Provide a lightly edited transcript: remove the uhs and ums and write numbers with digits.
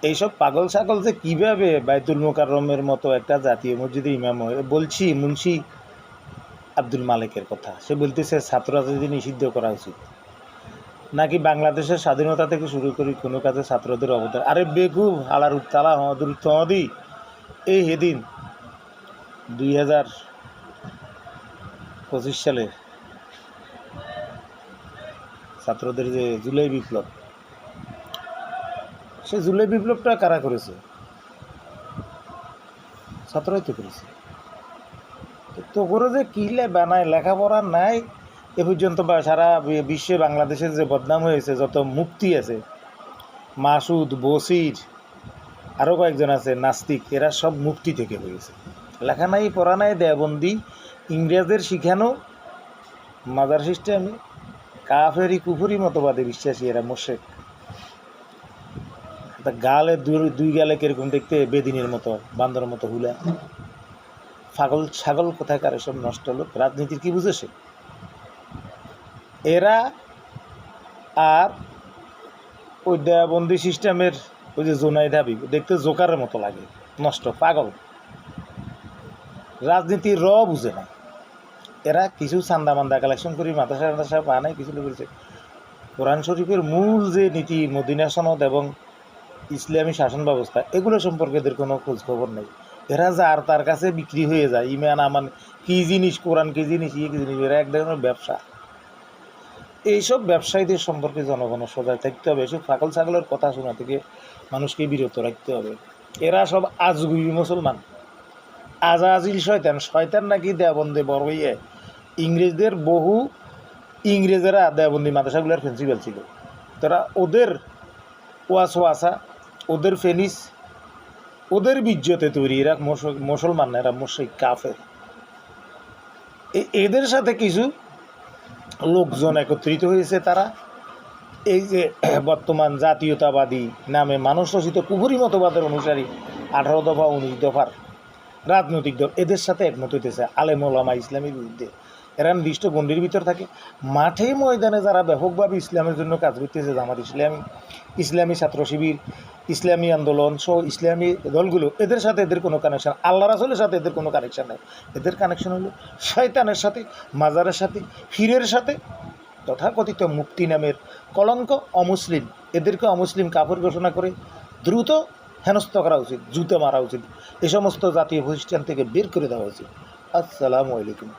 এইসব পাগল ছাগল যে কীভাবে বাইতুল মোকাররমের মতো একটা জাতীয় মসজিদে ইমাম হয়। বলছি মুন্সি আব্দুল মালিকের কথা, সে বলতেছে ছাত্র রাজনীতি নিষিদ্ধ করা উচিত, নাকি বাংলাদেশের স্বাধীনতা থেকে শুরু করি কোনো কাজে ছাত্রদের অবদান। আরে বেকুব আলার উত্তালা হমাদুর তহদি এই সেদিন 2025 সালে ছাত্রদের যে জুলাই বিপ্লব, সে জুলাই বিপ্লবটা কারা করেছে? ছাত্রই তো করেছে। তো করে যে কী বানায়, লেখাপড়া নাই এ পর্যন্ত, বা সারা বিশ্বে বাংলাদেশের যে বদনাম হয়েছে, যত মুফতি আছে, মাসুদ, বসির, আরও কয়েকজন আছে নাস্তিক, এরা সব মুফতি থেকে হয়েছে। লেখা নাই, পড়া নাই, দেয়াবন্দি, ইংরেজদের শিখানো মাজার সিস্টেম, কাফেরি কুফুরি মতবাদে বিশ্বাসী এরা, মোশেক। তা গালে দুই গালে কিরকম দেখতে, বেদিনের মতো, বান্দরের মতো হুলা, পাগল ছাগল কোথায় কার সব নষ্ট লোক। রাজনীতির কি বুঝেছে এরা? আর ওই দেয়াবন্দি সিস্টেমের ওই যে জোনাই দাবি দেখতে জোকারের মতো লাগে, নষ্ট পাগল। রাজনীতির বুঝে না এরা। কিছু চান্দা মান্দা কালেকশন করি মাদ্রাসা পা নাই, কিছু করেছে। কোরআন শরীফের মূল যে নীতি, মদিনা সনদ এবং ইসলামী শাসন ব্যবস্থা, এগুলো সম্পর্কে এদের কোনো খোঁজ খবর নেই। এরা যার তার কাছে বিক্রি হয়ে যায়, ইমান আমান কী জিনিস, কোরআন কী জিনিস, ইয়ে কী জিনিস, এরা এক ধরনের ব্যবসা। এইসব ব্যবসায়ীদের সম্পর্কে জনগণের সজাগ থাকতে হবে। এসব পাগল ছাগলের কথা শোনা থেকে মানুষকে বিরত রাখতে হবে। এরা সব আজগুবি মুসলমান, আজাজিল শয়তান। শয়তান নাকি দেওবন্দে বড় হইয়ে ইংরেজদের ইংরেজেরা দেওবন্দি মাদ্রাসাগুলোর প্রিন্সিপাল ছিল। তারা ওদের ওয়াসা, ওদের ফেনিস, ওদের বিজ্জতে তৈরি এরা মুসলমান, এরা মুশরিক কাফের। এদের সাথে কিছু লোকজন একত্রিত হয়েছে, তারা এই যে বর্তমান জাতীয়তাবাদী নামে মানুষ রচিত কুফরি মতবাদের অনুসারী 18 দফা 19 দফার রাজনৈতিক দল, এদের সাথে একমত হইতেছে আলেম ওলামা ইসলামের বিরুদ্ধে। এরা নির্দিষ্ট গণ্ডির ভিতর থাকে। মাঠে ময়দানে যারা ব্যাপকভাবে ইসলামের জন্য কাজ করতেছে, জামাত ইসলামী, ইসলামী ছাত্র শিবির, ইসলামী আন্দোলন সহ ইসলামী দলগুলো, এদের সাথে এদের কোনো কানেকশন, আল্লাহ রাসূলের সাথে এদের কোনো কানেকশন নেই। এদের কানেকশন হলো শয়তানের সাথে, মাজারের সাথে, ফিরের সাথে, তথাকথিত মুফতি নামের কলঙ্ক, অমুসলিম। এদেরকে অমুসলিম কাফের ঘোষণা করে দ্রুত হেনস্থ করা উচিত, জুতে মারা উচিত। এ সমস্ত জাতীয় প্রতিষ্ঠান থেকে বের করে দেওয়া উচিত। আসসালামু আলাইকুম।